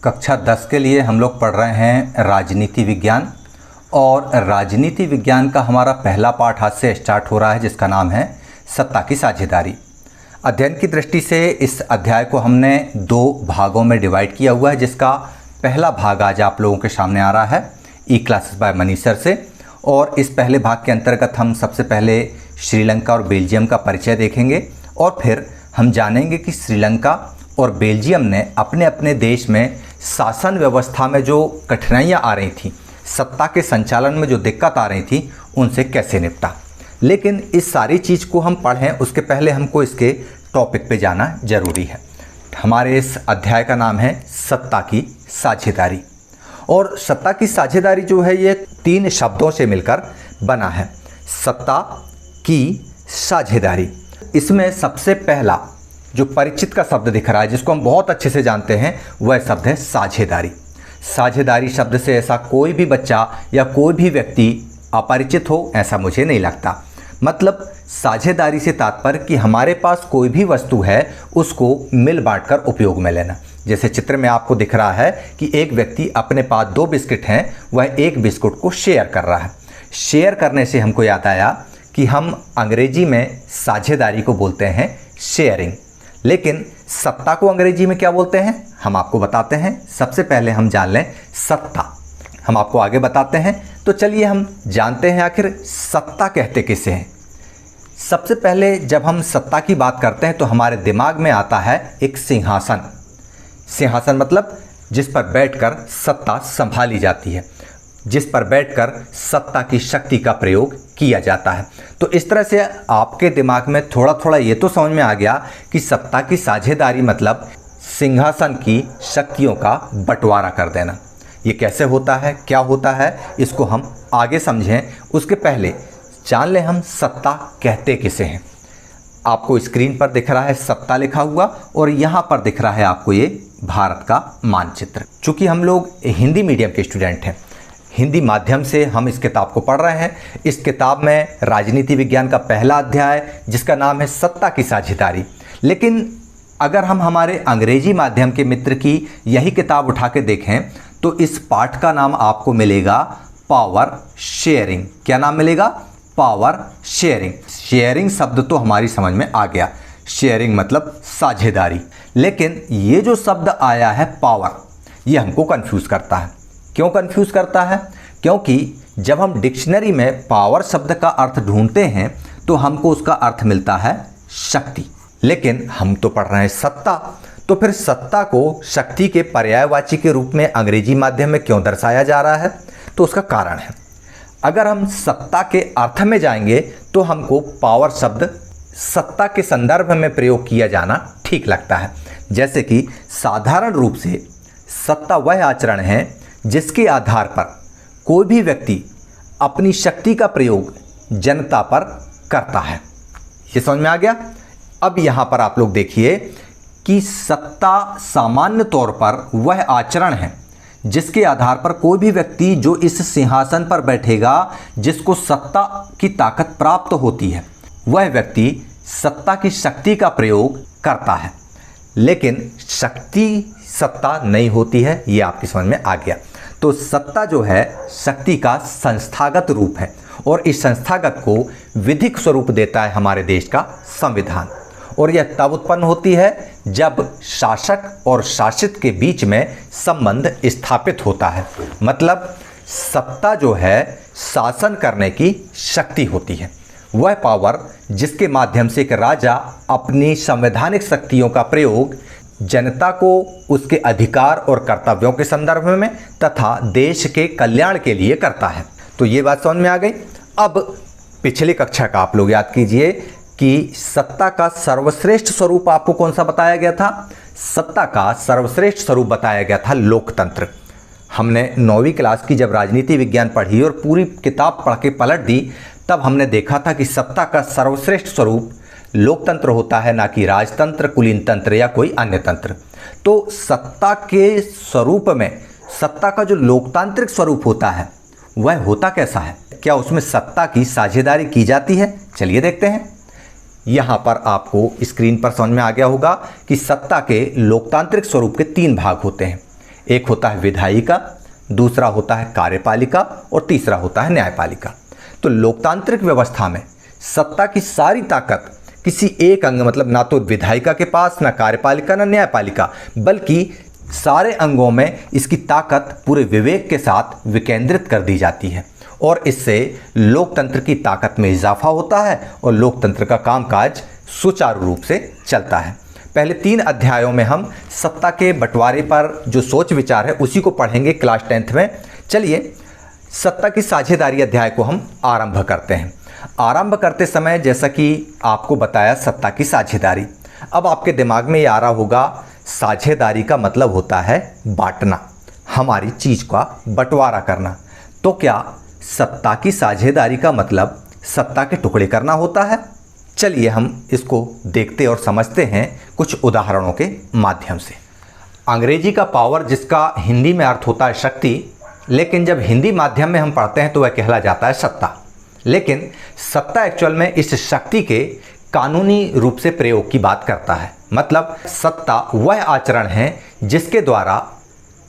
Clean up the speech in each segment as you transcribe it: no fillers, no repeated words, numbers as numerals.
कक्षा 10 के लिए हम लोग पढ़ रहे हैं राजनीति विज्ञान। और राजनीति विज्ञान का हमारा पहला पाठ आज से स्टार्ट हो रहा है, जिसका नाम है सत्ता की साझेदारी। अध्ययन की दृष्टि से इस अध्याय को हमने 2 भागों में डिवाइड किया हुआ है, जिसका पहला भाग आज आप लोगों के सामने आ रहा है ई क्लासेस बाय मनीष सर से। और इस पहले भाग के अंतर्गत हम सबसे पहले श्रीलंका और बेल्जियम का परिचय देखेंगे और फिर हम जानेंगे कि श्रीलंका और बेल्जियम ने अपने अपने देश में शासन व्यवस्था में जो कठिनाइयाँ आ रही थी, सत्ता के संचालन में जो दिक्कत आ रही थी, उनसे कैसे निपटा। लेकिन इस सारी चीज़ को हम पढ़ें उसके पहले हमको इसके टॉपिक पे जाना जरूरी है। हमारे इस अध्याय का नाम है सत्ता की साझेदारी। और सत्ता की साझेदारी जो है ये 3 शब्दों से मिलकर बना है, सत्ता की साझेदारी। इसमें सबसे पहला जो परिचित का शब्द दिख रहा है, जिसको हम बहुत अच्छे से जानते हैं, वह शब्द है साझेदारी। साझेदारी शब्द से ऐसा कोई भी बच्चा या कोई भी व्यक्ति अपरिचित हो, ऐसा मुझे नहीं लगता। मतलब साझेदारी से तात्पर्य कि हमारे पास कोई भी वस्तु है उसको मिल बांट कर उपयोग में लेना। जैसे चित्र में आपको दिख रहा है कि एक व्यक्ति अपने पास 2 बिस्किट हैं, वह एक बिस्कुट को शेयर कर रहा है। शेयर करने से हमको याद आया कि हम अंग्रेजी में साझेदारी को बोलते हैं शेयरिंग, लेकिन सत्ता को अंग्रेजी में क्या बोलते हैं हम आपको बताते हैं। सबसे पहले हम जान लें सत्ता, हम आपको आगे बताते हैं। तो चलिए हम जानते हैं आखिर सत्ता कहते किसे हैं। सबसे पहले जब हम सत्ता की बात करते हैं तो हमारे दिमाग में आता है एक सिंहासन। सिंहासन मतलब जिस पर बैठकर सत्ता संभाली जाती है, जिस पर बैठकर सत्ता की शक्ति का प्रयोग किया जाता है। तो इस तरह से आपके दिमाग में थोड़ा थोड़ा ये तो समझ में आ गया कि सत्ता की साझेदारी मतलब सिंहासन की शक्तियों का बंटवारा कर देना। ये कैसे होता है, क्या होता है, इसको हम आगे समझें उसके पहले जान लें हम सत्ता कहते किसे हैं। आपको स्क्रीन पर दिख रहा है सत्ता लिखा हुआ और यहाँ पर दिख रहा है आपको ये भारत का मानचित्र। चूँकि हम लोग हिंदी मीडियम के स्टूडेंट हैं, हिंदी माध्यम से हम इस किताब को पढ़ रहे हैं। इस किताब में राजनीति विज्ञान का पहला अध्याय जिसका नाम है सत्ता की साझेदारी। लेकिन अगर हम हमारे अंग्रेजी माध्यम के मित्र की यही किताब उठा के देखें तो इस पाठ का नाम आपको मिलेगा पावर शेयरिंग। क्या नाम मिलेगा? Power sharing. शेयरिंग शब्द तो हमारी समझ में आ गया, शेयरिंग मतलब साझेदारी। लेकिन ये जो शब्द आया है पावर, ये हमको कंफ्यूज करता है। क्यों कंफ्यूज करता है? क्योंकि जब हम डिक्शनरी में पावर शब्द का अर्थ ढूंढते हैं तो हमको उसका अर्थ मिलता है शक्ति, लेकिन हम तो पढ़ रहे हैं सत्ता। तो फिर सत्ता को शक्ति के पर्यायवाची के रूप में अंग्रेजी माध्यम में क्यों दर्शाया जा रहा है? तो उसका कारण है, अगर हम सत्ता के अर्थ में जाएंगे तो हमको पावर शब्द सत्ता के संदर्भ में प्रयोग किया जाना ठीक लगता है। जैसे कि साधारण रूप से सत्ता वह आचरण है जिसके आधार पर कोई भी व्यक्ति अपनी शक्ति का प्रयोग जनता पर करता है। ये समझ में आ गया? अब यहाँ पर आप लोग देखिए कि सत्ता सामान्य तौर पर वह आचरण है जिसके आधार पर कोई भी व्यक्ति जो इस सिंहासन पर बैठेगा, जिसको सत्ता की ताकत प्राप्त होती है, वह व्यक्ति सत्ता की शक्ति का प्रयोग करता है। लेकिन शक्ति सत्ता नहीं होती है, ये आपकी समझ में आ गया। तो सत्ता जो है शक्ति का संस्थागत रूप है और इस संस्थागत को विधिक स्वरूप देता है हमारे देश का संविधान। और यह तब उत्पन्न होती है जब शासक और शासित के बीच में संबंध स्थापित होता है। मतलब सत्ता जो है शासन करने की शक्ति होती है, वह पावर जिसके माध्यम से एक राजा अपनी संवैधानिक शक्तियों का प्रयोग जनता को उसके अधिकार और कर्तव्यों के संदर्भ में तथा देश के कल्याण के लिए करता है। तो ये बात समझ में आ गई। अब पिछली कक्षा का आप लोग याद कीजिए कि सत्ता का सर्वश्रेष्ठ स्वरूप आपको कौन सा बताया गया था? सत्ता का सर्वश्रेष्ठ स्वरूप बताया गया था लोकतंत्र। हमने 9वीं क्लास की जब राजनीति विज्ञान पढ़ी और पूरी किताब पढ़ के पलट दी, तब हमने देखा था कि सत्ता का सर्वश्रेष्ठ स्वरूप लोकतंत्र होता है, ना कि राजतंत्र, कुलीन तंत्र या कोई अन्य तंत्र। तो सत्ता के स्वरूप में सत्ता का जो लोकतांत्रिक स्वरूप होता है वह होता कैसा है? क्या उसमें सत्ता की साझेदारी की जाती है? चलिए देखते हैं। यहाँ पर आपको स्क्रीन पर समझ में आ गया होगा कि सत्ता के लोकतांत्रिक स्वरूप के 3 भाग होते हैं। एक होता है विधायिका, दूसरा होता है कार्यपालिका और तीसरा होता है न्यायपालिका। तो लोकतांत्रिक व्यवस्था में सत्ता की सारी ताकत किसी एक अंग, मतलब ना तो विधायिका के पास, ना कार्यपालिका, ना न्यायपालिका, बल्कि सारे अंगों में इसकी ताकत पूरे विवेक के साथ विकेंद्रित कर दी जाती है और इससे लोकतंत्र की ताकत में इजाफा होता है और लोकतंत्र का कामकाज सुचारू रूप से चलता है। पहले 3 अध्यायों में हम सत्ता के बंटवारे पर जो सोच विचार है उसी को पढ़ेंगे क्लास 10th में। चलिए सत्ता की साझेदारी अध्याय को हम आरंभ करते हैं। आरंभ करते समय जैसा कि आपको बताया सत्ता की साझेदारी, अब आपके दिमाग में ये आ रहा होगा साझेदारी का मतलब होता है बांटना, हमारी चीज़ का बंटवारा करना। तो क्या सत्ता की साझेदारी का मतलब सत्ता के टुकड़े करना होता है? चलिए हम इसको देखते और समझते हैं कुछ उदाहरणों के माध्यम से। अंग्रेजी का पावर, जिसका हिंदी में अर्थ होता है शक्ति, लेकिन जब हिंदी माध्यम में हम पढ़ते हैं तो वह कहला जाता है सत्ता। लेकिन सत्ता एक्चुअल में इस शक्ति के कानूनी रूप से प्रयोग की बात करता है। मतलब सत्ता वह आचरण है जिसके द्वारा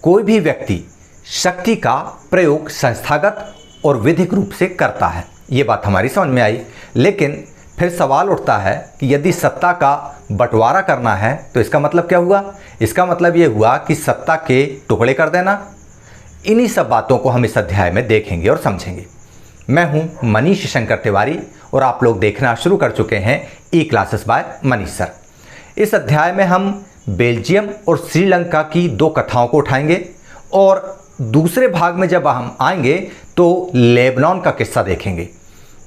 कोई भी व्यक्ति शक्ति का प्रयोग संस्थागत और विधिक रूप से करता है। ये बात हमारी समझ में आई। लेकिन फिर सवाल उठता है कि यदि सत्ता का बंटवारा करना है तो इसका मतलब क्या हुआ? इसका मतलब ये हुआ कि सत्ता के टुकड़े कर देना। इन्हीं सब बातों को हम इस अध्याय में देखेंगे और समझेंगे। मैं हूं मनीष शंकर तिवारी और आप लोग देखना शुरू कर चुके हैं ई क्लासेस बाय मनीष सर। इस अध्याय में हम बेल्जियम और श्रीलंका की 2 कथाओं को उठाएंगे और दूसरे भाग में जब हम आएंगे तो लेबनान का किस्सा देखेंगे।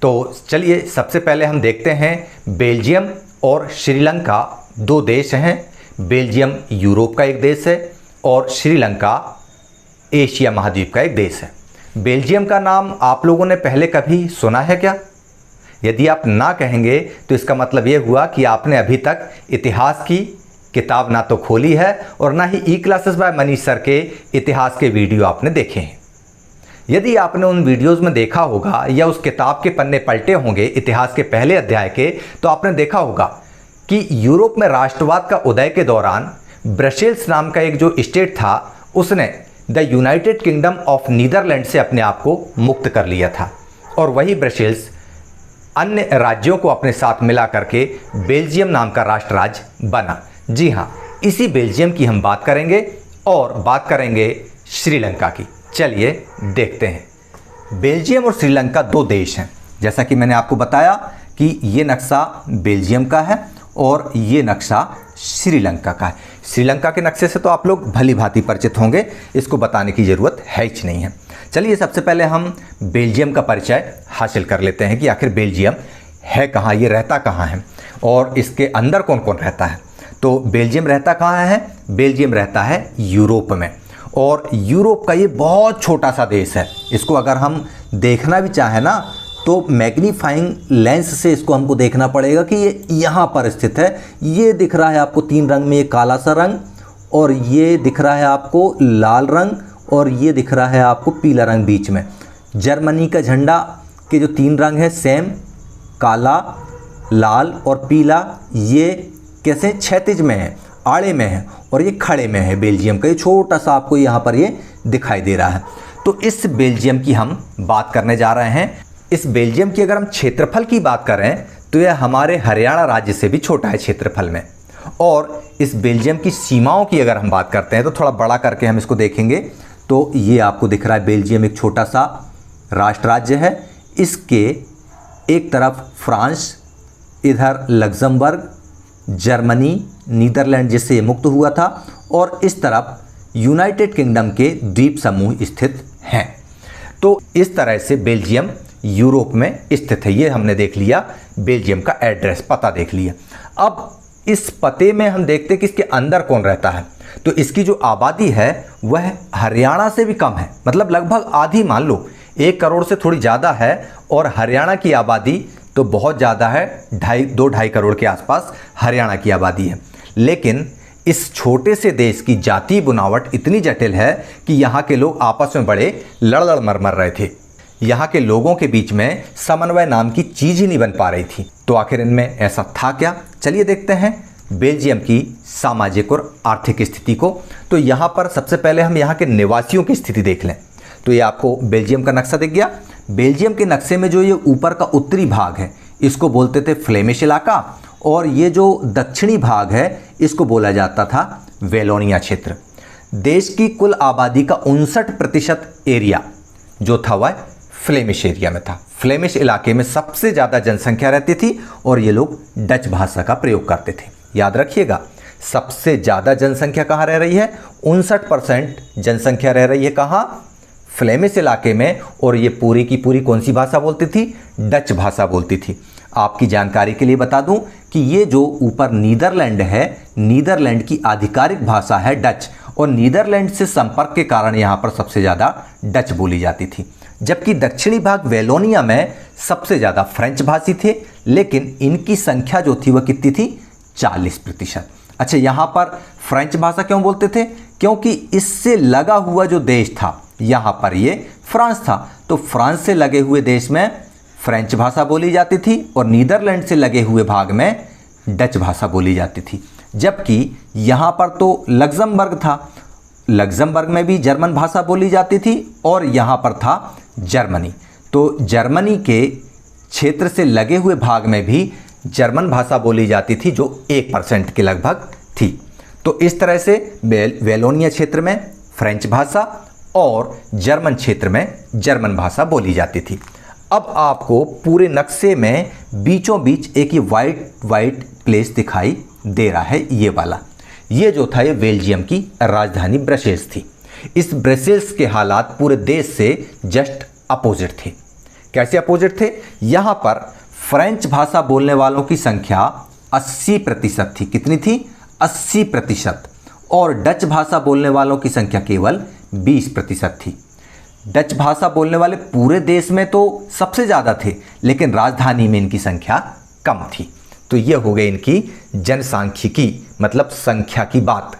तो चलिए सबसे पहले हम देखते हैं बेल्जियम और श्रीलंका 2 देश हैं। बेल्जियम यूरोप का एक देश है और श्रीलंका एशिया महाद्वीप का एक देश है। बेल्जियम का नाम आप लोगों ने पहले कभी सुना है क्या? यदि आप ना कहेंगे तो इसका मतलब ये हुआ कि आपने अभी तक इतिहास की किताब ना तो खोली है और ना ही ई क्लासेस बाय मनीष सर के इतिहास के वीडियो आपने देखे हैं। यदि आपने उन वीडियोस में देखा होगा या उस किताब के पन्ने पलटे होंगे इतिहास के पहले अध्याय के, तो आपने देखा होगा कि यूरोप में राष्ट्रवाद का उदय के दौरान ब्रसेल्स नाम का एक जो स्टेट था उसने the United Kingdom of Netherland से अपने आप को मुक्त कर लिया था और वही ब्रसेल्स अन्य राज्यों को अपने साथ मिला करके बेल्जियम नाम का राष्ट्र राज्य बना। जी हाँ, इसी बेल्जियम की हम बात करेंगे और बात करेंगे श्रीलंका की। चलिए देखते हैं। बेल्जियम और श्रीलंका 2 देश हैं। जैसा कि मैंने आपको बताया कि ये नक्शा बेल्जियम का है और ये नक्शा श्रीलंका का है। श्रीलंका के नक्शे से तो आप लोग भली भांति परिचित होंगे, इसको बताने की ज़रूरत है ही नहीं है। चलिए सबसे पहले हम बेल्जियम का परिचय हासिल कर लेते हैं कि आखिर बेल्जियम है कहाँ, ये रहता कहाँ है और इसके अंदर कौन कौन रहता है। तो बेल्जियम रहता कहाँ है? बेल्जियम रहता है यूरोप में और यूरोप का ये बहुत छोटा सा देश है। इसको अगर हम देखना भी चाहें ना तो मैग्नीफाइंग लेंस से इसको हमको देखना पड़ेगा कि ये यहाँ पर स्थित है। ये दिख रहा है आपको 3 रंग में, ये काला सा रंग, और ये दिख रहा है आपको लाल रंग, और ये दिख रहा है आपको पीला रंग बीच में। जर्मनी का झंडा के जो 3 रंग है सेम, काला, लाल और पीला, ये कैसे क्षैतिज में है, आड़े में है, और ये खड़े में है। बेल्जियम का ये छोटा सा आपको यहाँ पर ये दिखाई दे रहा है। तो इस बेल्जियम की हम बात करने जा रहे हैं। इस बेल्जियम की अगर हम क्षेत्रफल की बात करें तो यह हमारे हरियाणा राज्य से भी छोटा है क्षेत्रफल में। और इस बेल्जियम की सीमाओं की अगर हम बात करते हैं तो थोड़ा बड़ा करके हम इसको देखेंगे तो ये आपको दिख रहा है बेल्जियम एक छोटा सा राष्ट्र राज्य है। इसके एक तरफ फ्रांस, इधर लग्जमबर्ग, जर्मनी, नीदरलैंड जिससे मुक्त हुआ था, और इस तरफ यूनाइटेड किंगडम के द्वीप समूह स्थित हैं। तो इस तरह से बेल्जियम यूरोप में स्थित है। ये हमने देख लिया बेल्जियम का एड्रेस, पता देख लिया। अब इस पते में हम देखते हैं कि इसके अंदर कौन रहता है। तो इसकी जो आबादी है वह हरियाणा से भी कम है, मतलब लगभग आधी, मान लो 1 करोड़ से थोड़ी ज़्यादा है, और हरियाणा की आबादी तो बहुत ज़्यादा है, 2-2.5 करोड़ के आसपास हरियाणा की आबादी है। लेकिन इस छोटे से देश की जातीय बुनावट इतनी जटिल है कि यहाँ के लोग आपस में बड़े लड़ मर रहे थे। यहाँ के लोगों के बीच में समन्वय नाम की चीज़ ही नहीं बन पा रही थी। तो आखिर इनमें ऐसा था क्या? चलिए देखते हैं। बेल्जियम की सामाजिक और आर्थिक स्थिति को। तो यहाँ पर सबसे पहले हम यहाँ के निवासियों की स्थिति देख लें। तो ये आपको बेल्जियम का नक्शा दिख गया। बेल्जियम के नक्शे में जो ये ऊपर का उत्तरी भाग है इसको बोलते थे फ्लेमिश इलाका, और ये जो दक्षिणी भाग है इसको बोला जाता था वेलोनिया क्षेत्र। देश की कुल आबादी का 59% एरिया जो था वह फ्लेमिश एरिया में था। फ्लेमिश इलाके में सबसे ज़्यादा जनसंख्या रहती थी और ये लोग डच भाषा का प्रयोग करते थे। याद रखिएगा, सबसे ज़्यादा जनसंख्या कहाँ रह रही है? 59% जनसंख्या रह रही है कहाँ? फ्लेमिश इलाके में। और ये पूरी की पूरी कौन सी भाषा बोलती थी? डच भाषा बोलती थी। आपकी जानकारी के लिए बता दूं कि ये जो ऊपर नीदरलैंड है, नीदरलैंड की आधिकारिक भाषा है डच, और नीदरलैंड से संपर्क के कारण यहाँ पर सबसे ज़्यादा डच बोली जाती थी। जबकि दक्षिणी भाग वेलोनिया में सबसे ज़्यादा फ्रेंच भाषी थे, लेकिन इनकी संख्या जो थी वह कितनी थी? 40%। अच्छा, यहाँ पर फ्रेंच भाषा क्यों बोलते थे? क्योंकि इससे लगा हुआ जो देश था यहाँ पर ये फ्रांस था, तो फ्रांस से लगे हुए देश में फ्रेंच भाषा बोली जाती थी और नीदरलैंड से लगे हुए भाग में डच भाषा बोली जाती थी। जबकि यहाँ पर तो लग्जमबर्ग था, लग्जमबर्ग में भी जर्मन भाषा बोली जाती थी, और यहाँ पर था जर्मनी, तो जर्मनी के क्षेत्र से लगे हुए भाग में भी जर्मन भाषा बोली जाती थी जो 1% के लगभग थी। तो इस तरह से वेलोनिया क्षेत्र में फ्रेंच भाषा और जर्मन क्षेत्र में जर्मन भाषा बोली जाती थी। अब आपको पूरे नक्शे में बीचों बीच एक ये वाइट प्लेस दिखाई दे रहा है, ये वाला। ये जो था ये बेल्जियम की राजधानी ब्रसेल्स थी। इस ब्रसेल्स के हालात पूरे देश से जस्ट अपोजिट थे। कैसे अपोजिट थे? यहाँ पर फ्रेंच भाषा बोलने वालों की संख्या 80% थी। कितनी थी? 80%। और डच भाषा बोलने वालों की संख्या केवल 20% थी। डच भाषा बोलने वाले पूरे देश में तो सबसे ज़्यादा थे, लेकिन राजधानी में इनकी संख्या कम थी। तो ये हो गई इनकी जनसांख्यिकी, मतलब संख्या की बात।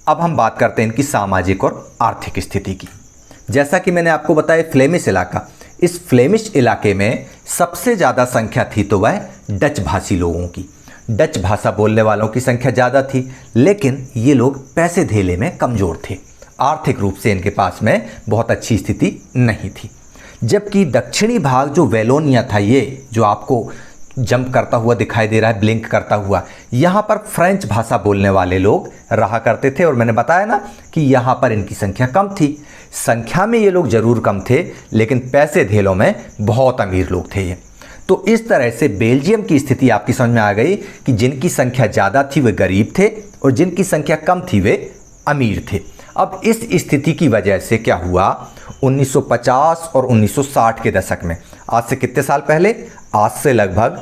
अब हम बात करते हैं इनकी सामाजिक और आर्थिक स्थिति की। जैसा कि मैंने आपको बताया फ्लेमिश इलाका, इस फ्लेमिश इलाके में सबसे ज़्यादा संख्या थी तो वह डच भाषी लोगों की। डच भाषा बोलने वालों की संख्या ज़्यादा थी, लेकिन ये लोग पैसे धेले में कमज़ोर थे। आर्थिक रूप से इनके पास में बहुत अच्छी स्थिति नहीं थी। जबकि दक्षिणी भाग जो वेलोनिया था, ये जो आपको जंप करता हुआ दिखाई दे रहा है, ब्लिंक करता हुआ, यहाँ पर फ्रेंच भाषा बोलने वाले लोग रहा करते थे। और मैंने बताया ना कि यहाँ पर इनकी संख्या कम थी। संख्या में ये लोग जरूर कम थे, लेकिन पैसे धेलों में बहुत अमीर लोग थे ये। तो इस तरह से बेल्जियम की स्थिति आपकी समझ में आ गई कि जिनकी संख्या ज़्यादा थी वे गरीब थे और जिनकी संख्या कम थी वे अमीर थे। अब इस स्थिति की वजह से क्या हुआ, 1950 और 1960 के दशक में, आज से कितने साल पहले? आज से लगभग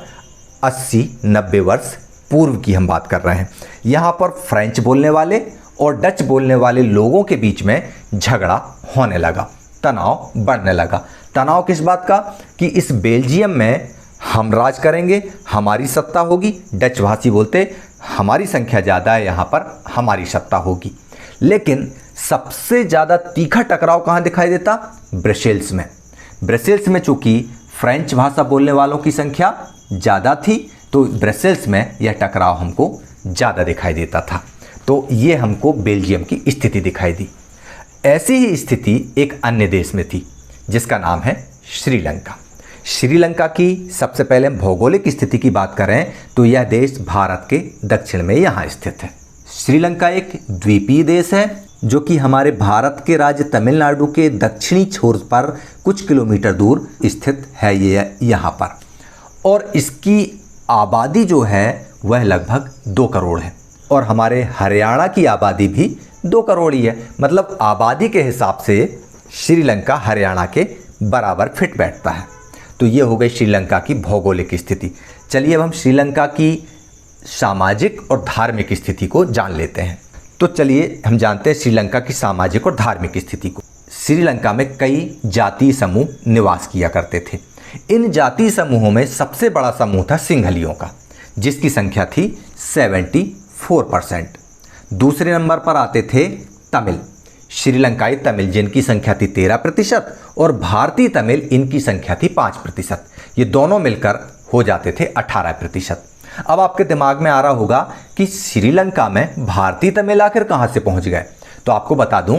80-90 वर्ष पूर्व की हम बात कर रहे हैं। यहाँ पर फ्रेंच बोलने वाले और डच बोलने वाले लोगों के बीच में झगड़ा होने लगा, तनाव बढ़ने लगा। तनाव किस बात का? कि इस बेल्जियम में हम राज करेंगे, हमारी सत्ता होगी। डच भाषी बोलते हमारी संख्या ज़्यादा है, यहाँ पर हमारी सत्ता होगी। लेकिन सबसे ज़्यादा तीखा टकराव कहाँ दिखाई देता? ब्रसेल्स में। ब्रसेल्स में चूँकि फ्रेंच भाषा बोलने वालों की संख्या ज़्यादा थी, तो ब्रसेल्स में यह टकराव हमको ज़्यादा दिखाई देता था। तो ये हमको बेल्जियम की स्थिति दिखाई दी। ऐसी ही स्थिति एक अन्य देश में थी जिसका नाम है श्रीलंका। श्रीलंका की सबसे पहले भौगोलिक स्थिति की बात करें तो यह देश भारत के दक्षिण में यहाँ स्थित है। श्रीलंका एक द्वीपीय देश है जो कि हमारे भारत के राज्य तमिलनाडु के दक्षिणी छोर पर कुछ किलोमीटर दूर स्थित है ये यहाँ पर। और इसकी आबादी जो है वह लगभग 2 करोड़ है और हमारे हरियाणा की आबादी भी 2 करोड़ ही है। मतलब आबादी के हिसाब से श्रीलंका हरियाणा के बराबर फिट बैठता है। तो ये हो गई श्रीलंका की भौगोलिक स्थिति। चलिए अब हम श्रीलंका की सामाजिक और धार्मिक स्थिति को जान लेते हैं। तो चलिए हम जानते हैं श्रीलंका की सामाजिक और धार्मिक स्थिति को। श्रीलंका में कई जातीय समूह निवास किया करते थे। इन जातीय समूहों में सबसे बड़ा समूह था सिंहलियों का, जिसकी संख्या थी 74%। दूसरे नंबर पर आते थे तमिल, श्रीलंकाई तमिल, जिनकी संख्या थी 13% और भारतीय तमिल, इनकी संख्या थी 5%। ये दोनों मिलकर हो जाते थे 18%। अब आपके दिमाग में आ रहा होगा कि श्रीलंका में भारतीय तमिल आखिर कहाँ से पहुँच गए। तो आपको बता दूं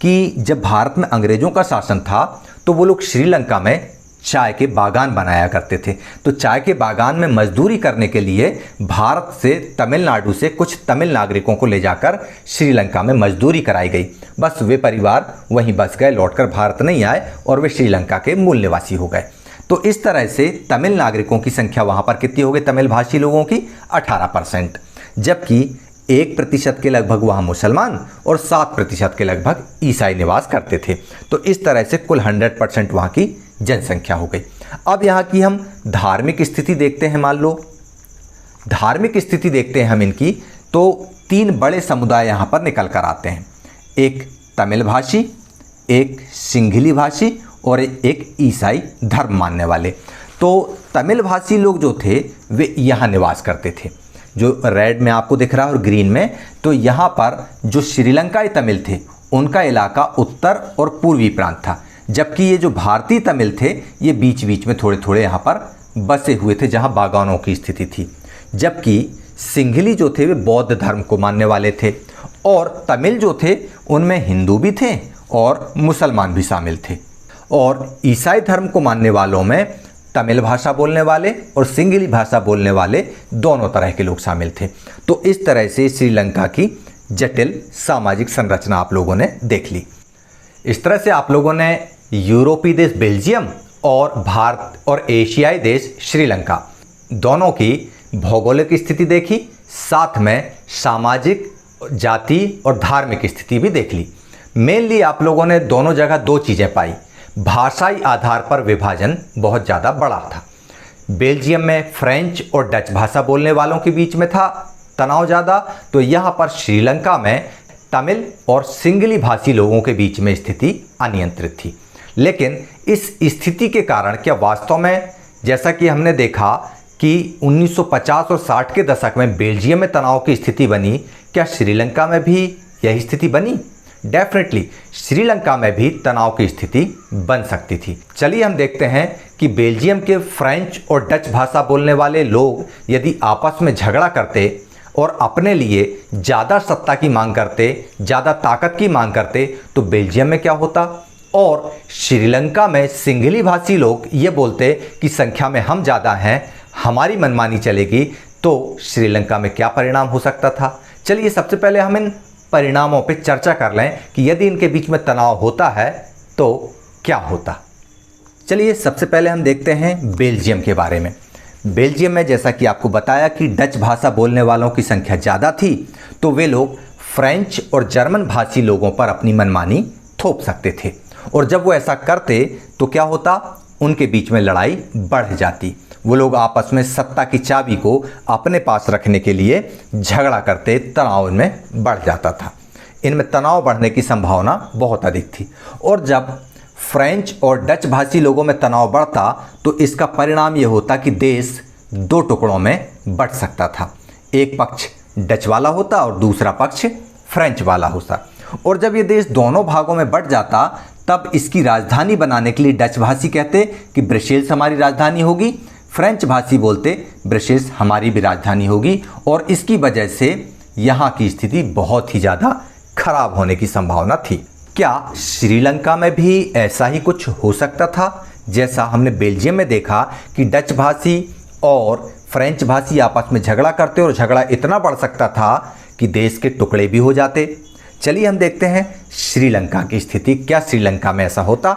कि जब भारत में अंग्रेज़ों का शासन था तो वो लोग श्रीलंका में चाय के बागान बनाया करते थे। तो चाय के बागान में मजदूरी करने के लिए भारत से तमिलनाडु से कुछ तमिल नागरिकों को ले जाकर श्रीलंका में मजदूरी कराई गई। बस वे परिवार वहीं बस गए, लौटकर भारत नहीं आए और वे श्रीलंका के मूल निवासी हो गए। तो इस तरह से तमिल नागरिकों की संख्या वहाँ पर कितनी हो गई, तमिल भाषी लोगों की 18%, जबकि 1% के लगभग वहाँ मुसलमान और 7% के लगभग ईसाई निवास करते थे। तो इस तरह से कुल 100% वहाँ की जनसंख्या हो गई। अब यहाँ की हम धार्मिक स्थिति देखते हैं। मान लो धार्मिक स्थिति देखते हैं हम इनकी, तो 3 बड़े समुदाय यहाँ पर निकल कर आते हैं। एक तमिल भाषी, एक सिंघली भाषी और एक ईसाई धर्म मानने वाले। तो तमिल भाषी लोग जो थे वे यहाँ निवास करते थे, जो रेड में आपको दिख रहा है और ग्रीन में। तो यहाँ पर जो श्रीलंकाई तमिल थे उनका इलाका उत्तर और पूर्वी प्रांत था, जबकि ये जो भारतीय तमिल थे ये बीच बीच में थोड़े थोड़े यहाँ पर बसे हुए थे जहाँ बागानों की स्थिति थी। जबकि सिंघली जो थे वे बौद्ध धर्म को मानने वाले थे और तमिल जो थे उनमें हिंदू भी थे और मुसलमान भी शामिल थे। और ईसाई धर्म को मानने वालों में तमिल भाषा बोलने वाले और सिंघली भाषा बोलने वाले दोनों तरह के लोग शामिल थे। तो इस तरह से श्रीलंका की जटिल सामाजिक संरचना आप लोगों ने देख ली। इस तरह से आप लोगों ने यूरोपीय देश बेल्जियम और भारत और एशियाई देश श्रीलंका दोनों की भौगोलिक स्थिति देखी, साथ में सामाजिक, जाति और धार्मिक स्थिति भी देख ली। मेनली आप लोगों ने दोनों जगह 2 चीज़ें पाई। भाषाई आधार पर विभाजन बहुत ज़्यादा बड़ा था। बेल्जियम में फ्रेंच और डच भाषा बोलने वालों के बीच में था तनाव ज़्यादा, तो यहाँ पर श्रीलंका में तमिल और सिंघली भाषी लोगों के बीच में स्थिति अनियंत्रित थी। लेकिन इस स्थिति के कारण क्या वास्तव में, जैसा कि हमने देखा कि 1950 और 60 के दशक में बेल्जियम में तनाव की स्थिति बनी, क्या श्रीलंका में भी यही स्थिति बनी? डेफिनेटली श्रीलंका में भी तनाव की स्थिति बन सकती थी। चलिए हम देखते हैं कि बेल्जियम के फ्रेंच और डच भाषा बोलने वाले लोग यदि आपस में झगड़ा करते और अपने लिए ज़्यादा सत्ता की मांग करते, ज़्यादा ताकत की मांग करते, तो बेल्जियम में क्या होता? और श्रीलंका में सिंघली भाषी लोग ये बोलते कि संख्या में हम ज़्यादा हैं, हमारी मनमानी चलेगी, तो श्रीलंका में क्या परिणाम हो सकता था? चलिए सबसे पहले हम इन परिणामों पर चर्चा कर लें कि यदि इनके बीच में तनाव होता है तो क्या होता। चलिए सबसे पहले हम देखते हैं बेल्जियम के बारे में। बेल्जियम में जैसा कि आपको बताया कि डच भाषा बोलने वालों की संख्या ज़्यादा थी, तो वे लोग फ्रेंच और जर्मन भाषी लोगों पर अपनी मनमानी थोप सकते थे, और जब वो ऐसा करते तो क्या होता? उनके बीच में लड़ाई बढ़ जाती। वो लोग आपस में सत्ता की चाबी को अपने पास रखने के लिए झगड़ा करते, तनाव इनमें बढ़ जाता था। इनमें तनाव बढ़ने की संभावना बहुत अधिक थी, और जब फ्रेंच और डच भाषी लोगों में तनाव बढ़ता तो इसका परिणाम ये होता कि देश 2 टुकड़ों में बंट सकता था। एक पक्ष डच वाला होता और दूसरा पक्ष फ्रेंच वाला होता, और जब ये देश दोनों भागों में बंट जाता तब इसकी राजधानी बनाने के लिए डच भाषी कहते कि ब्रसेल्स हमारी राजधानी होगी, फ्रेंच भाषी बोलते ब्रसेल्स हमारी भी राजधानी होगी, और इसकी वजह से यहाँ की स्थिति बहुत ही ज़्यादा खराब होने की संभावना थी। क्या श्रीलंका में भी ऐसा ही कुछ हो सकता था? जैसा हमने बेल्जियम में देखा कि डच भाषी और फ्रेंच भाषी आपस में झगड़ा करते और झगड़ा इतना बढ़ सकता था कि देश के टुकड़े भी हो जाते। चलिए हम देखते हैं श्रीलंका की स्थिति। क्या श्रीलंका में ऐसा होता?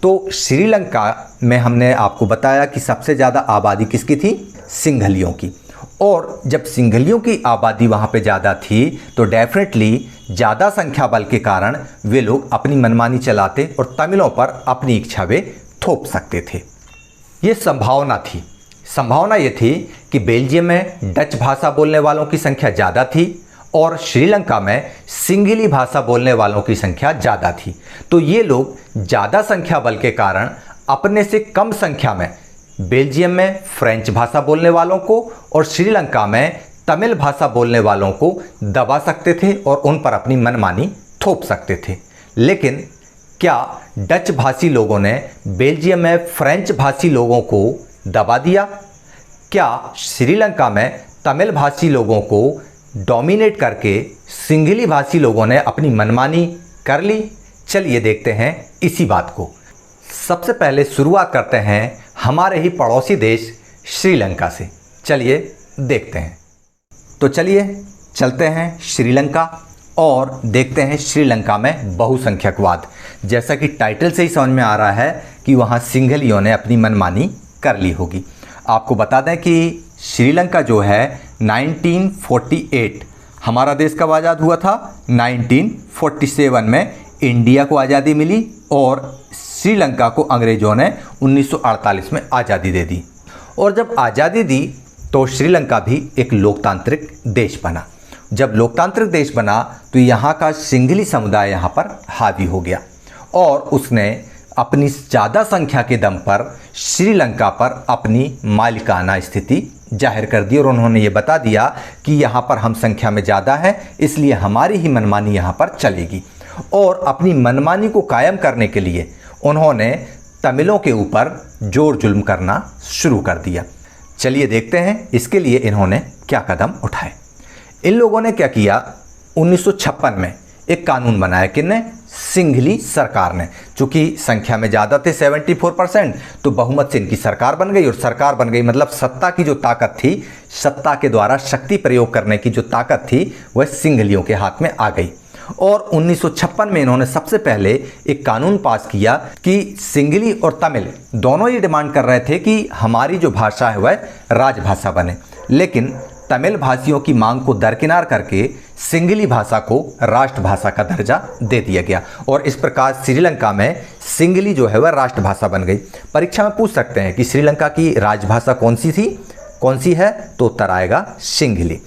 तो श्रीलंका में हमने आपको बताया कि सबसे ज़्यादा आबादी किसकी थी? सिंघलियों की। और जब सिंघलियों की आबादी वहाँ पे ज़्यादा थी तो डेफिनेटली ज़्यादा संख्या बल के कारण वे लोग अपनी मनमानी चलाते और तमिलों पर अपनी इच्छा वे थोप सकते थे। ये संभावना थी। संभावना ये थी कि बेल्जियम में डच भाषा बोलने वालों की संख्या ज़्यादा थी और श्रीलंका में सिंघली भाषा बोलने वालों की संख्या ज़्यादा थी। तो ये लोग ज़्यादा संख्या बल के कारण अपने से कम संख्या में बेल्जियम में फ्रेंच भाषा बोलने वालों को और श्रीलंका में तमिल भाषा बोलने वालों को दबा सकते थे और उन पर अपनी मनमानी थोप सकते थे। लेकिन क्या डच भाषी लोगों ने बेल्जियम में फ्रेंच भाषी लोगों को दबा दिया? क्या श्रीलंका में तमिल भाषी लोगों को डोमिनेट करके सिंहली भाषी लोगों ने अपनी मनमानी कर ली? चलिए देखते हैं इसी बात को। सबसे पहले शुरुआत करते हैं हमारे ही पड़ोसी देश श्रीलंका से। चलिए देखते हैं। तो चलिए चलते हैं श्रीलंका और देखते हैं श्रीलंका में बहुसंख्यकवाद। जैसा कि टाइटल से ही समझ में आ रहा है कि वहाँ सिंहलियों ने अपनी मनमानी कर ली होगी। आपको बता दें कि श्रीलंका जो है 1948, हमारा देश कब आज़ाद हुआ था? 1947 में इंडिया को आज़ादी मिली और श्रीलंका को अंग्रेज़ों ने 1948 में आज़ादी दे दी। और जब आज़ादी दी तो श्रीलंका भी एक लोकतांत्रिक देश बना। जब लोकतांत्रिक देश बना तो यहाँ का सिंहली समुदाय यहाँ पर हावी हो गया और उसने अपनी ज़्यादा संख्या के दम पर श्रीलंका पर अपनी मालिकाना स्थिति जाहिर कर दी और उन्होंने ये बता दिया कि यहाँ पर हम संख्या में ज़्यादा है, इसलिए हमारी ही मनमानी यहाँ पर चलेगी। और अपनी मनमानी को कायम करने के लिए उन्होंने तमिलों के ऊपर जोर जुल्म करना शुरू कर दिया। चलिए देखते हैं इसके लिए इन्होंने क्या कदम उठाए। इन लोगों ने क्या किया? 1956 में एक कानून बनाया। किसने? सिंहली सरकार ने। चूँकि संख्या में ज़्यादा थे 74%, तो बहुमत से इनकी सरकार बन गई। और सरकार बन गई मतलब सत्ता की जो ताकत थी, सत्ता के द्वारा शक्ति प्रयोग करने की जो ताकत थी, वह सिंहलियों के हाथ में आ गई। और 1956 में इन्होंने सबसे पहले एक कानून पास किया कि सिंहली और तमिल दोनों ये डिमांड कर रहे थे कि हमारी जो भाषा है वह राजभाषा बने, लेकिन तमिल भाषियों की मांग को दरकिनार करके सिंहली भाषा को राष्ट्रभाषा का दर्जा दे दिया गया। और इस प्रकार श्रीलंका में सिंहली जो है वह राष्ट्रभाषा बन गई। परीक्षा में पूछ सकते हैं कि श्रीलंका की राजभाषा कौन सी थी, कौन सी है? तो उत्तर आएगा सिंहली।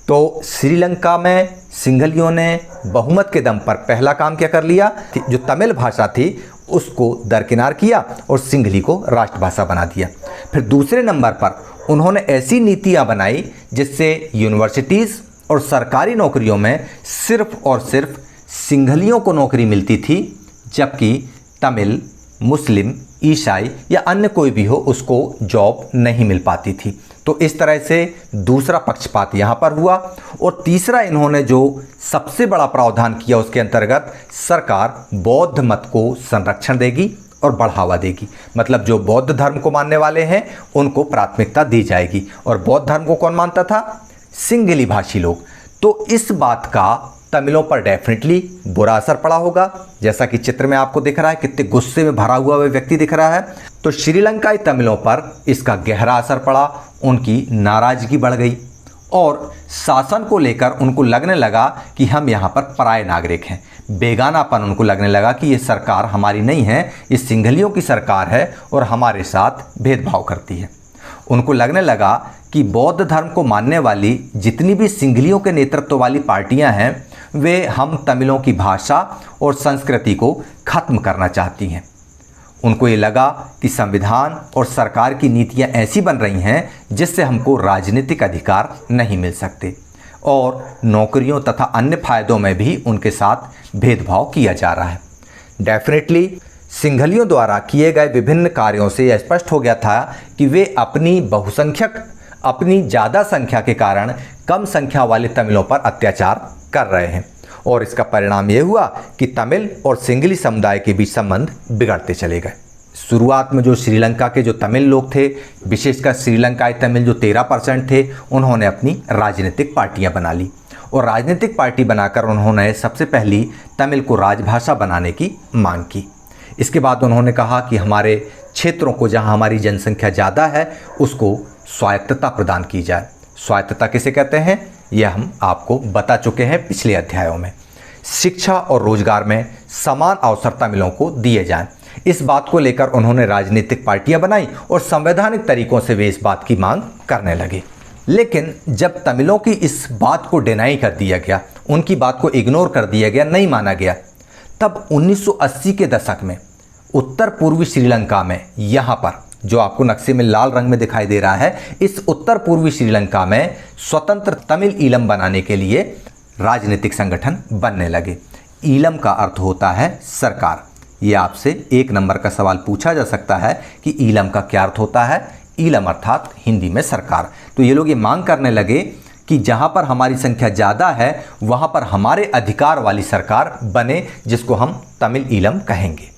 तो श्रीलंका में सिंहलियों ने बहुमत के दम पर पहला काम क्या कर लिया? जो तमिल भाषा थी उसको दरकिनार किया और सिंहली को राष्ट्रभाषा बना दिया। फिर दूसरे नंबर पर उन्होंने ऐसी नीतियां बनाई जिससे यूनिवर्सिटीज़ और सरकारी नौकरियों में सिर्फ और सिर्फ सिंहलियों को नौकरी मिलती थी, जबकि तमिल, मुस्लिम, ईसाई या अन्य कोई भी हो उसको जॉब नहीं मिल पाती थी। तो इस तरह से दूसरा पक्षपात यहाँ पर हुआ। और तीसरा इन्होंने जो सबसे बड़ा प्रावधान किया उसके अंतर्गत सरकार बौद्ध मत को संरक्षण देगी और बढ़ावा देगी। मतलब जो बौद्ध धर्म को मानने वाले हैं उनको प्राथमिकता दी जाएगी। और बौद्ध धर्म को कौन मानता था? सिंहली भाषी लोग। तो इस बात का तमिलों पर डेफिनेटली बुरा असर पड़ा होगा। जैसा कि चित्र में आपको दिख रहा है, कितने गुस्से में भरा हुआ वह व्यक्ति दिख रहा है। तो श्रीलंकाई तमिलों पर इसका गहरा असर पड़ा, उनकी नाराजगी बढ़ गई और शासन को लेकर उनको लगने लगा कि हम यहाँ पर पराये नागरिक हैं। बेगानापन उनको लगने लगा कि ये सरकार हमारी नहीं है, ये सिंहलियों की सरकार है और हमारे साथ भेदभाव करती है। उनको लगने लगा कि बौद्ध धर्म को मानने वाली जितनी भी सिंहलियों के नेतृत्व वाली पार्टियां हैं वे हम तमिलों की भाषा और संस्कृति को खत्म करना चाहती हैं। उनको ये लगा कि संविधान और सरकार की नीतियां ऐसी बन रही हैं जिससे हमको राजनीतिक अधिकार नहीं मिल सकते और नौकरियों तथा अन्य फायदों में भी उनके साथ भेदभाव किया जा रहा है। डेफिनेटली सिंहलियों द्वारा किए गए विभिन्न कार्यों से यह स्पष्ट हो गया था कि वे अपनी ज़्यादा संख्या के कारण कम संख्या वाले तमिलों पर अत्याचार कर रहे हैं। और इसका परिणाम ये हुआ कि तमिल और सिंहली समुदाय के बीच संबंध बिगड़ते चले गए। शुरुआत में जो श्रीलंका के जो तमिल लोग थे, विशेषकर श्रीलंकाई तमिल जो 13% थे, उन्होंने अपनी राजनीतिक पार्टियां बना ली और राजनीतिक पार्टी बनाकर उन्होंने सबसे पहली तमिल को राजभाषा बनाने की मांग की। इसके बाद उन्होंने कहा कि हमारे क्षेत्रों को जहां हमारी जनसंख्या ज़्यादा है उसको स्वायत्तता प्रदान की जाए। स्वायत्तता किसे कहते हैं यह हम आपको बता चुके हैं पिछले अध्यायों में। शिक्षा और रोजगार में समान अवसर तमिलों को दिए जाएं। इस बात को लेकर उन्होंने राजनीतिक पार्टियां बनाई और संवैधानिक तरीकों से वे इस बात की मांग करने लगे। लेकिन जब तमिलों की इस बात को डिनाई कर दिया गया, उनकी बात को इग्नोर कर दिया गया, नहीं माना गया, तब 1980 के दशक में उत्तर पूर्वी श्रीलंका में, यहाँ पर जो आपको नक्शे में लाल रंग में दिखाई दे रहा है, इस उत्तर पूर्वी श्रीलंका में स्वतंत्र तमिल ईलम बनाने के लिए राजनीतिक संगठन बनने लगे। ईलम का अर्थ होता है सरकार। ये आपसे 1 नंबर का सवाल पूछा जा सकता है कि ईलम का क्या अर्थ होता है। ईलम अर्थात हिंदी में सरकार। तो ये लोग ये मांग करने लगे कि जहाँ पर हमारी संख्या ज़्यादा है वहाँ पर हमारे अधिकार वाली सरकार बने, जिसको हम तमिल ईलम कहेंगे।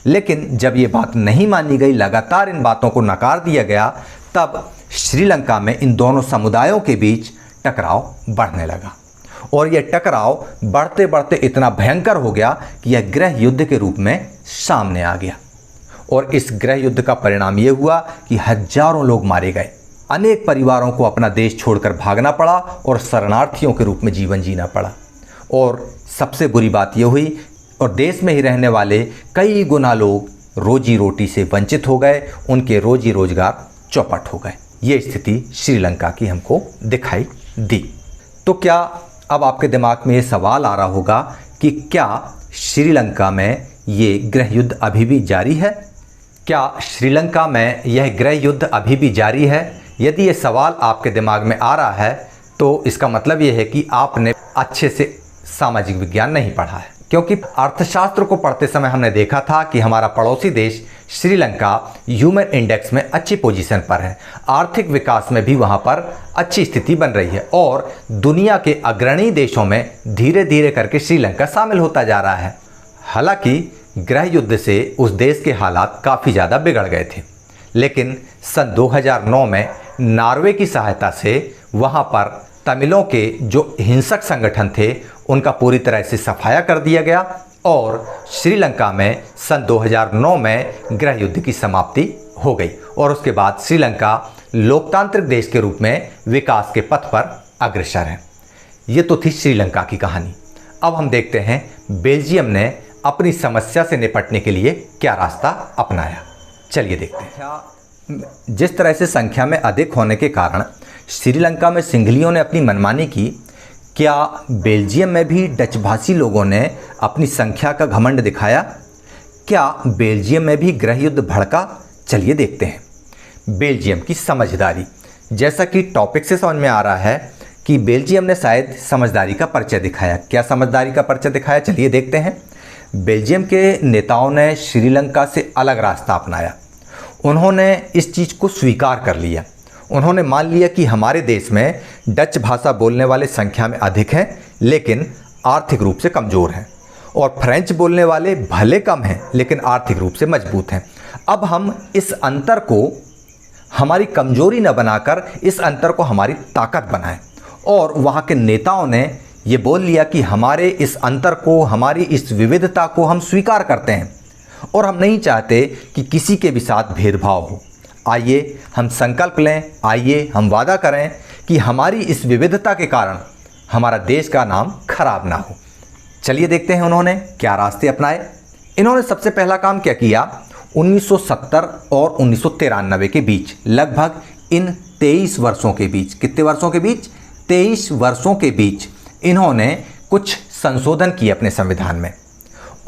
लेकिन जब ये बात नहीं मानी गई, लगातार इन बातों को नकार दिया गया, तब श्रीलंका में इन दोनों समुदायों के बीच टकराव बढ़ने लगा और यह टकराव बढ़ते बढ़ते इतना भयंकर हो गया कि यह गृह युद्ध के रूप में सामने आ गया। और इस गृह युद्ध का परिणाम यह हुआ कि हजारों लोग मारे गए, अनेक परिवारों को अपना देश छोड़कर भागना पड़ा और शरणार्थियों के रूप में जीवन जीना पड़ा। और सबसे बुरी बात यह हुई और देश में ही रहने वाले कई गुना लोग रोजी रोटी से वंचित हो गए, उनके रोजी रोजगार चौपट हो गए। ये स्थिति श्रीलंका की हमको दिखाई दी। तो क्या अब आपके दिमाग में ये सवाल आ रहा होगा कि क्या श्रीलंका में ये गृह युद्ध अभी भी जारी है? क्या श्रीलंका में यह गृह युद्ध अभी भी जारी है? यदि ये सवाल आपके दिमाग में आ रहा है तो इसका मतलब ये है कि आपने अच्छे से सामाजिक विज्ञान नहीं पढ़ा है, क्योंकि अर्थशास्त्र को पढ़ते समय हमने देखा था कि हमारा पड़ोसी देश श्रीलंका ह्यूमन इंडेक्स में अच्छी पोजीशन पर है, आर्थिक विकास में भी वहां पर अच्छी स्थिति बन रही है और दुनिया के अग्रणी देशों में धीरे धीरे करके श्रीलंका शामिल होता जा रहा है। हालांकि गृह युद्ध से उस देश के हालात काफ़ी ज़्यादा बिगड़ गए थे, लेकिन सन 2009 में नॉर्वे की सहायता से वहां पर तमिलों के जो हिंसक संगठन थे उनका पूरी तरह से सफाया कर दिया गया और श्रीलंका में सन 2009 में गृह युद्ध की समाप्ति हो गई और उसके बाद श्रीलंका लोकतांत्रिक देश के रूप में विकास के पथ पर अग्रसर है। ये तो थी श्रीलंका की कहानी। अब हम देखते हैं बेल्जियम ने अपनी समस्या से निपटने के लिए क्या रास्ता अपनाया। चलिए देखते हैं। जिस तरह से संख्या में अधिक होने के कारण श्रीलंका में सिंहलियों ने अपनी मनमानी की, क्या बेल्जियम में भी डच भाषी लोगों ने अपनी संख्या का घमंड दिखाया? क्या बेल्जियम में भी गृह युद्ध भड़का? चलिए देखते हैं। बेल्जियम की समझदारी, जैसा कि टॉपिक से समझ में आ रहा है कि बेल्जियम ने शायद समझदारी का परिचय दिखाया। क्या समझदारी का परिचय दिखाया? चलिए देखते हैं। बेल्जियम के नेताओं ने श्रीलंका से अलग रास्ता अपनाया। उन्होंने इस चीज़ को स्वीकार कर लिया। उन्होंने मान लिया कि हमारे देश में डच भाषा बोलने वाले संख्या में अधिक हैं, लेकिन आर्थिक रूप से कमज़ोर हैं, और फ्रेंच बोलने वाले भले कम हैं लेकिन आर्थिक रूप से मजबूत हैं। अब हम इस अंतर को हमारी कमजोरी न बनाकर इस अंतर को हमारी ताकत बनाएं। और वहाँ के नेताओं ने ये बोल लिया कि हमारे इस अंतर को, हमारी इस विविधता को हम स्वीकार करते हैं और हम नहीं चाहते कि किसी के भी साथ भेदभाव हो। आइए हम संकल्प लें, आइए हम वादा करें कि हमारी इस विविधता के कारण हमारा देश का नाम खराब ना हो। चलिए देखते हैं उन्होंने क्या रास्ते अपनाए। इन्होंने सबसे पहला काम क्या किया? 1970 और 1993 के बीच, लगभग इन 23 वर्षों के बीच, कितने वर्षों के बीच? 23 वर्षों के बीच इन्होंने कुछ संशोधन किए अपने संविधान में।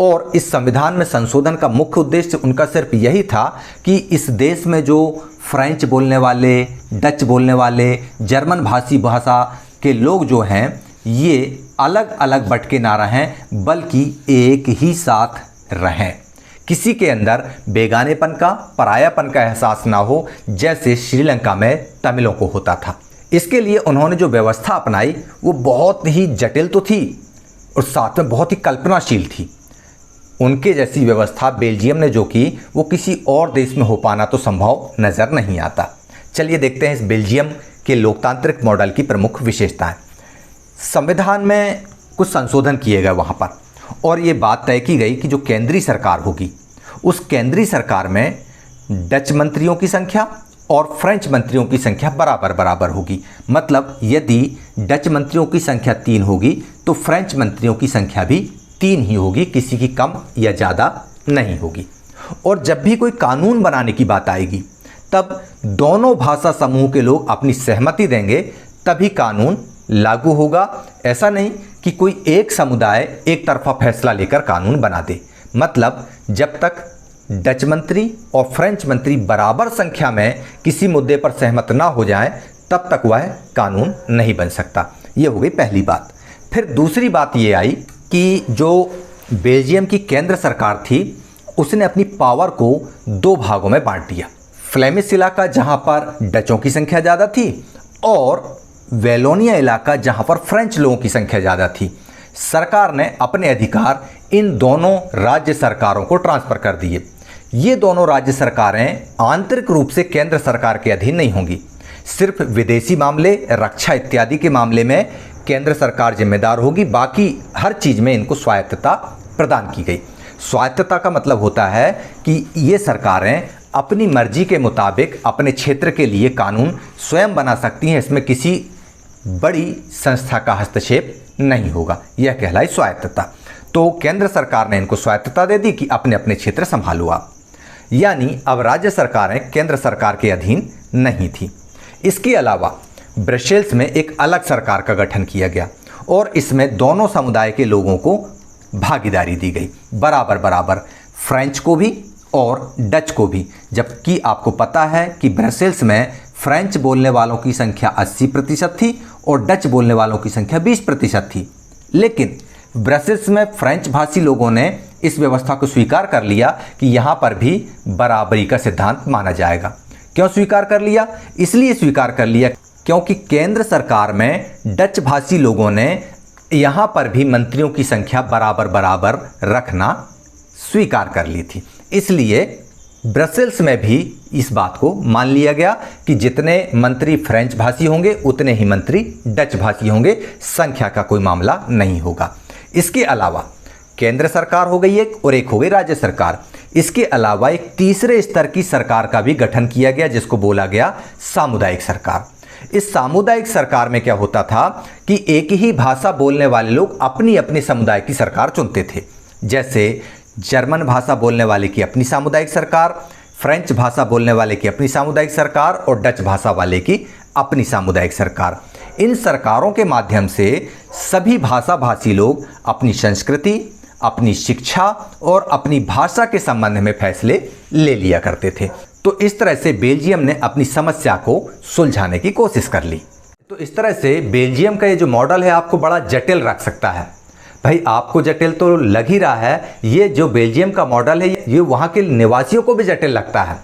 और इस संविधान में संशोधन का मुख्य उद्देश्य उनका सिर्फ यही था कि इस देश में जो फ्रेंच बोलने वाले, डच बोलने वाले, जर्मन भाषी भाषा के लोग जो हैं, ये अलग अलग बटके ना रहें बल्कि एक ही साथ रहें। किसी के अंदर बेगानेपन का, परायापन का एहसास ना हो, जैसे श्रीलंका में तमिलों को होता था। इसके लिए उन्होंने जो व्यवस्था अपनाई वो बहुत ही जटिल तो थी और साथ में बहुत ही कल्पनाशील थी। उनके जैसी व्यवस्था बेल्जियम ने जो की वो किसी और देश में हो पाना तो संभव नज़र नहीं आता। चलिए देखते हैं इस बेल्जियम के लोकतांत्रिक मॉडल की प्रमुख विशेषताएं। संविधान में कुछ संशोधन किए गए वहाँ पर, और ये बात तय की गई कि जो केंद्रीय सरकार होगी उस केंद्रीय सरकार में डच मंत्रियों की संख्या और फ्रेंच मंत्रियों की संख्या बराबर बराबर होगी। मतलब यदि डच मंत्रियों की संख्या 3 होगी तो फ्रेंच मंत्रियों की संख्या भी 3 ही होगी, किसी की कम या ज़्यादा नहीं होगी। और जब भी कोई कानून बनाने की बात आएगी तब दोनों भाषा समूह के लोग अपनी सहमति देंगे तभी कानून लागू होगा। ऐसा नहीं कि कोई एक समुदाय एक तरफा फैसला लेकर कानून बना दे। मतलब जब तक डच मंत्री और फ्रेंच मंत्री बराबर संख्या में किसी मुद्दे पर सहमत ना हो जाएं तब तक वह कानून नहीं बन सकता। ये हो गई पहली बात। फिर दूसरी बात ये आई कि जो बेल्जियम की केंद्र सरकार थी उसने अपनी पावर को 2 भागों में बांट दिया। फ्लेमिश इलाका जहां पर डचों की संख्या ज़्यादा थी और वेलोनिया इलाका जहां पर फ्रेंच लोगों की संख्या ज़्यादा थी। सरकार ने अपने अधिकार इन दोनों राज्य सरकारों को ट्रांसफ़र कर दिए। ये दोनों राज्य सरकारें आंतरिक रूप से केंद्र सरकार के अधीन नहीं होंगी। सिर्फ विदेशी मामले, रक्षा इत्यादि के मामले में केंद्र सरकार जिम्मेदार होगी, बाकी हर चीज़ में इनको स्वायत्तता प्रदान की गई। स्वायत्तता का मतलब होता है कि ये सरकारें अपनी मर्जी के मुताबिक अपने क्षेत्र के लिए कानून स्वयं बना सकती हैं, इसमें किसी बड़ी संस्था का हस्तक्षेप नहीं होगा। यह कहलाई स्वायत्तता। तो केंद्र सरकार ने इनको स्वायत्तता दे दी कि अपने अपने क्षेत्र संभालो आप, यानी अब राज्य सरकारें केंद्र सरकार के अधीन नहीं थी। इसके अलावा ब्रसेल्स में एक अलग सरकार का गठन किया गया और इसमें दोनों समुदाय के लोगों को भागीदारी दी गई, बराबर बराबर, फ्रेंच को भी और डच को भी। जबकि आपको पता है कि ब्रसेल्स में फ्रेंच बोलने वालों की संख्या 80% थी और डच बोलने वालों की संख्या 20% थी। लेकिन ब्रसेल्स में फ्रेंच भाषी लोगों ने इस व्यवस्था को स्वीकार कर लिया कि यहाँ पर भी बराबरी का सिद्धांत माना जाएगा। क्यों स्वीकार कर लिया? इसलिए स्वीकार कर लिया क्योंकि केंद्र सरकार में डच भाषी लोगों ने यहाँ पर भी मंत्रियों की संख्या बराबर बराबर रखना स्वीकार कर ली थी। इसलिए ब्रसेल्स में भी इस बात को मान लिया गया कि जितने मंत्री फ्रेंच भाषी होंगे उतने ही मंत्री डच भाषी होंगे, संख्या का कोई मामला नहीं होगा। इसके अलावा केंद्र सरकार हो गई एक और एक हो गई राज्य सरकार। इसके अलावा एक तीसरे स्तर की सरकार का भी गठन किया गया जिसको बोला गया सामुदायिक सरकार। इस सामुदायिक सरकार में क्या होता था कि एक ही भाषा बोलने वाले लोग अपनी अपनी समुदाय की सरकार चुनते थे। जैसे जर्मन भाषा बोलने वाले की अपनी सामुदायिक सरकार, फ्रेंच भाषा बोलने वाले की अपनी सामुदायिक सरकार और डच भाषा वाले की अपनी सामुदायिक सरकार। इन सरकारों के माध्यम से सभी भाषा भाषी लोग अपनी संस्कृति, अपनी शिक्षा और अपनी भाषा के संबंध में फैसले ले लिया करते थे। तो इस तरह से बेल्जियम ने अपनी समस्या को सुलझाने की कोशिश कर ली। तो इस तरह से बेल्जियम का ये जो मॉडल है आपको बड़ा जटिल रख सकता है। भाई आपको जटिल तो लग ही रहा है, ये जो बेल्जियम का मॉडल है ये वहाँ के निवासियों को भी जटिल लगता है।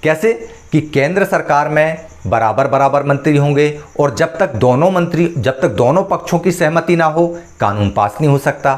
कैसे कि केंद्र सरकार में बराबर बराबर मंत्री होंगे और जब तक दोनों पक्षों की सहमति ना हो कानून पास नहीं हो सकता।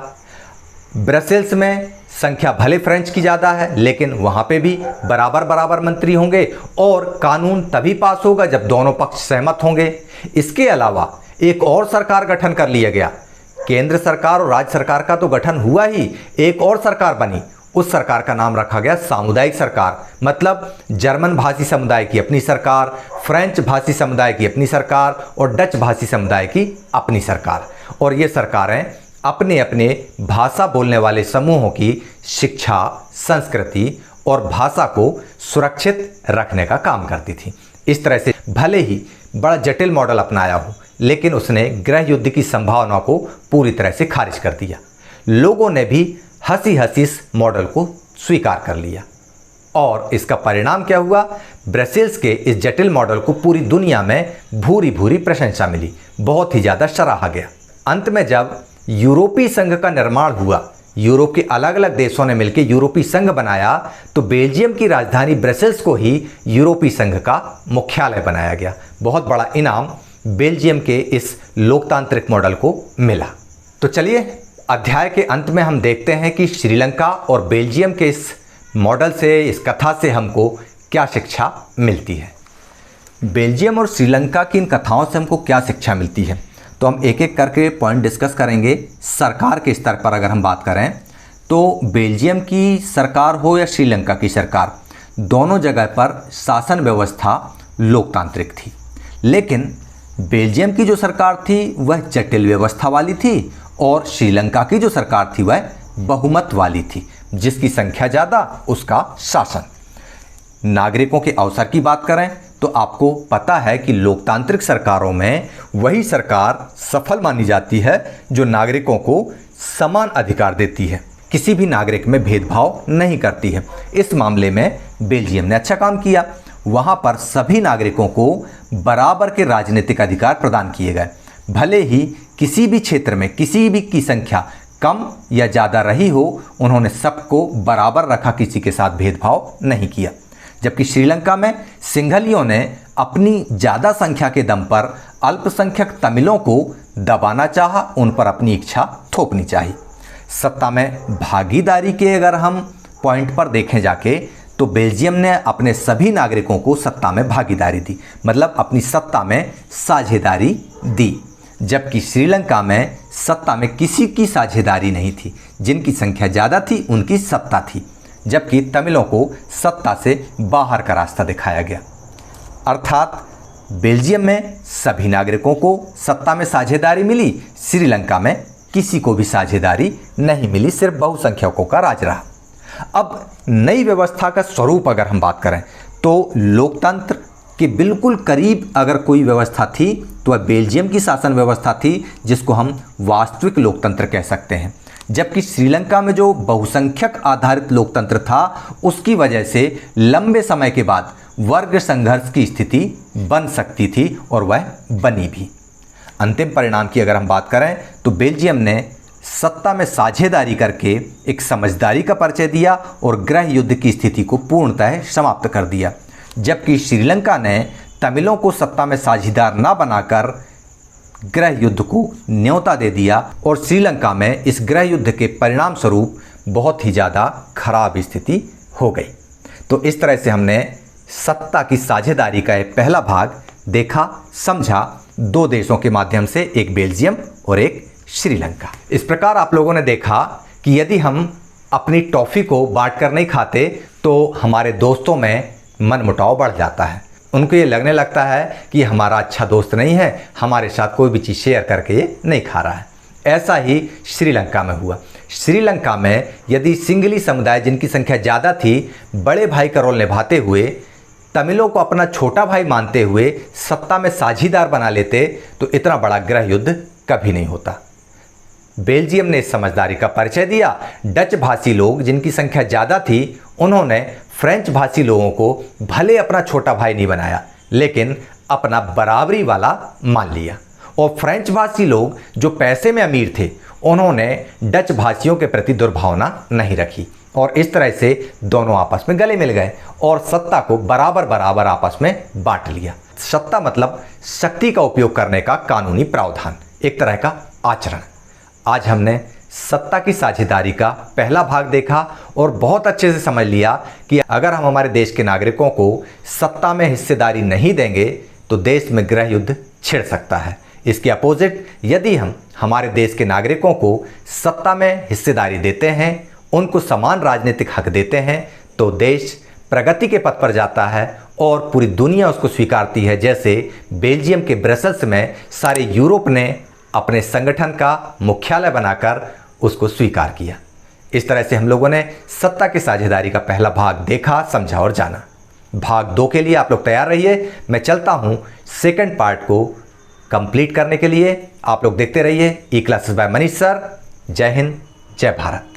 ब्रसेल्स में संख्या भले फ्रेंच की ज़्यादा है लेकिन वहाँ पे भी बराबर बराबर मंत्री होंगे और कानून तभी पास होगा जब दोनों पक्ष सहमत होंगे। इसके अलावा एक और सरकार गठन कर लिया गया। केंद्र सरकार और राज्य सरकार का तो गठन हुआ ही, एक और सरकार बनी। उस सरकार का नाम रखा गया सामुदायिक सरकार। मतलब जर्मन भाषी समुदाय की अपनी सरकार, फ्रेंच भाषी समुदाय की अपनी सरकार और डच भाषी समुदाय की अपनी सरकार। और ये सरकारें अपने अपने भाषा बोलने वाले समूहों की शिक्षा, संस्कृति और भाषा को सुरक्षित रखने का काम करती थी। इस तरह से भले ही बड़ा जटिल मॉडल अपनाया हो लेकिन उसने गृह युद्ध की संभावना को पूरी तरह से खारिज कर दिया। लोगों ने भी हंसी हंसी इस मॉडल को स्वीकार कर लिया और इसका परिणाम क्या हुआ? ब्रसेल्स के इस जटिल मॉडल को पूरी दुनिया में भूरी भूरी प्रशंसा मिली, बहुत ही ज़्यादा सराहा गया। अंत में जब यूरोपीय संघ का निर्माण हुआ, यूरोप के अलग अलग देशों ने मिलकर यूरोपीय संघ बनाया, तो बेल्जियम की राजधानी ब्रसेल्स को ही यूरोपीय संघ का मुख्यालय बनाया गया। बहुत बड़ा इनाम बेल्जियम के इस लोकतांत्रिक मॉडल को मिला। तो चलिए अध्याय के अंत में हम देखते हैं कि श्रीलंका और बेल्जियम के इस मॉडल से, इस कथा से हमको क्या शिक्षा मिलती है। बेल्जियम और श्रीलंका की इन कथाओं से हमको क्या शिक्षा मिलती है, तो हम एक एक करके पॉइंट डिस्कस करेंगे। सरकार के स्तर पर अगर हम बात करें तो बेल्जियम की सरकार हो या श्रीलंका की सरकार, दोनों जगह पर शासन व्यवस्था लोकतांत्रिक थी। लेकिन बेल्जियम की जो सरकार थी वह जटिल व्यवस्था वाली थी और श्रीलंका की जो सरकार थी वह बहुमत वाली थी। जिसकी संख्या ज़्यादा उसका शासन। नागरिकों के अवसर की बात करें तो आपको पता है कि लोकतांत्रिक सरकारों में वही सरकार सफल मानी जाती है जो नागरिकों को समान अधिकार देती है, किसी भी नागरिक में भेदभाव नहीं करती है। इस मामले में बेल्जियम ने अच्छा काम किया। वहाँ पर सभी नागरिकों को बराबर के राजनीतिक अधिकार प्रदान किए गए। भले ही किसी भी क्षेत्र में किसी भी की संख्या कम या ज़्यादा रही हो, उन्होंने सबको बराबर रखा, किसी के साथ भेदभाव नहीं किया। जबकि श्रीलंका में सिंघलियों ने अपनी ज़्यादा संख्या के दम पर अल्पसंख्यक तमिलों को दबाना चाहा, उन पर अपनी इच्छा थोपनी चाहिए। सत्ता में भागीदारी के अगर हम पॉइंट पर देखें जाके, तो बेल्जियम ने अपने सभी नागरिकों को सत्ता में भागीदारी दी, मतलब अपनी सत्ता में साझेदारी दी, जबकि श्रीलंका में सत्ता में किसी की साझेदारी नहीं थी। जिनकी संख्या ज़्यादा थी उनकी सत्ता थी, जबकि तमिलों को सत्ता से बाहर का रास्ता दिखाया गया। अर्थात बेल्जियम में सभी नागरिकों को सत्ता में साझेदारी मिली, श्रीलंका में किसी को भी साझेदारी नहीं मिली, सिर्फ बहुसंख्यकों का राज रहा। अब नई व्यवस्था का स्वरूप अगर हम बात करें तो लोकतंत्र के बिल्कुल करीब अगर कोई व्यवस्था थी तो वह बेल्जियम की शासन व्यवस्था थी, जिसको हम वास्तविक लोकतंत्र कह सकते हैं। जबकि श्रीलंका में जो बहुसंख्यक आधारित लोकतंत्र था, उसकी वजह से लंबे समय के बाद वर्ग संघर्ष की स्थिति बन सकती थी और वह बनी भी। अंतिम परिणाम की अगर हम बात करें तो बेल्जियम ने सत्ता में साझेदारी करके एक समझदारी का परिचय दिया और गृह युद्ध की स्थिति को पूर्णतः समाप्त कर दिया, जबकि श्रीलंका ने तमिलों को सत्ता में साझेदार न बनाकर गृह युद्ध को न्योता दे दिया और श्रीलंका में इस गृह युद्ध के परिणाम स्वरूप बहुत ही ज़्यादा खराब स्थिति हो गई। तो इस तरह से हमने सत्ता की साझेदारी का एक पहला भाग देखा, समझा, दो देशों के माध्यम से, एक बेल्जियम और एक श्रीलंका। इस प्रकार आप लोगों ने देखा कि यदि हम अपनी टॉफ़ी को बांट कर नहीं खाते तो हमारे दोस्तों में मनमुटाव बढ़ जाता है। उनको ये लगने लगता है कि हमारा अच्छा दोस्त नहीं है, हमारे साथ कोई भी चीज़ शेयर करके ये नहीं खा रहा है। ऐसा ही श्रीलंका में हुआ। श्रीलंका में यदि सिंघली समुदाय, जिनकी संख्या ज़्यादा थी, बड़े भाई का रोल निभाते हुए तमिलों को अपना छोटा भाई मानते हुए सत्ता में साझीदार बना लेते तो इतना बड़ा गृह युद्ध कभी नहीं होता। बेल्जियम ने इस समझदारी का परिचय दिया। डच भाषी लोग, जिनकी संख्या ज़्यादा थी, उन्होंने फ्रेंच भाषी लोगों को भले अपना छोटा भाई नहीं बनाया, लेकिन अपना बराबरी वाला मान लिया। और फ्रेंच भाषी लोग जो पैसे में अमीर थे, उन्होंने डच भाषियों के प्रति दुर्भावना नहीं रखी और इस तरह से दोनों आपस में गले मिल गए और सत्ता को बराबर बराबर आपस में बांट लिया। सत्ता मतलब शक्ति का उपयोग करने का कानूनी प्रावधान, एक तरह का आचरण। आज हमने सत्ता की साझेदारी का पहला भाग देखा और बहुत अच्छे से समझ लिया कि अगर हम हमारे देश के नागरिकों को सत्ता में हिस्सेदारी नहीं देंगे तो देश में गृह युद्ध छिड़ सकता है। इसके अपोजिट यदि हम हमारे देश के नागरिकों को सत्ता में हिस्सेदारी देते हैं, उनको समान राजनीतिक हक देते हैं, तो देश प्रगति के पथ पर जाता है और पूरी दुनिया उसको स्वीकारती है। जैसे बेल्जियम के ब्रसेल्स में सारे यूरोप ने अपने संगठन का मुख्यालय बनाकर उसको स्वीकार किया। इस तरह से हम लोगों ने सत्ता की साझेदारी का पहला भाग देखा, समझा और जाना। भाग 2 के लिए आप लोग तैयार रहिए। मैं चलता हूँ सेकंड पार्ट को कंप्लीट करने के लिए। आप लोग देखते रहिए ई क्लासेस बाय मनीष सर। जय हिंद, जय भारत।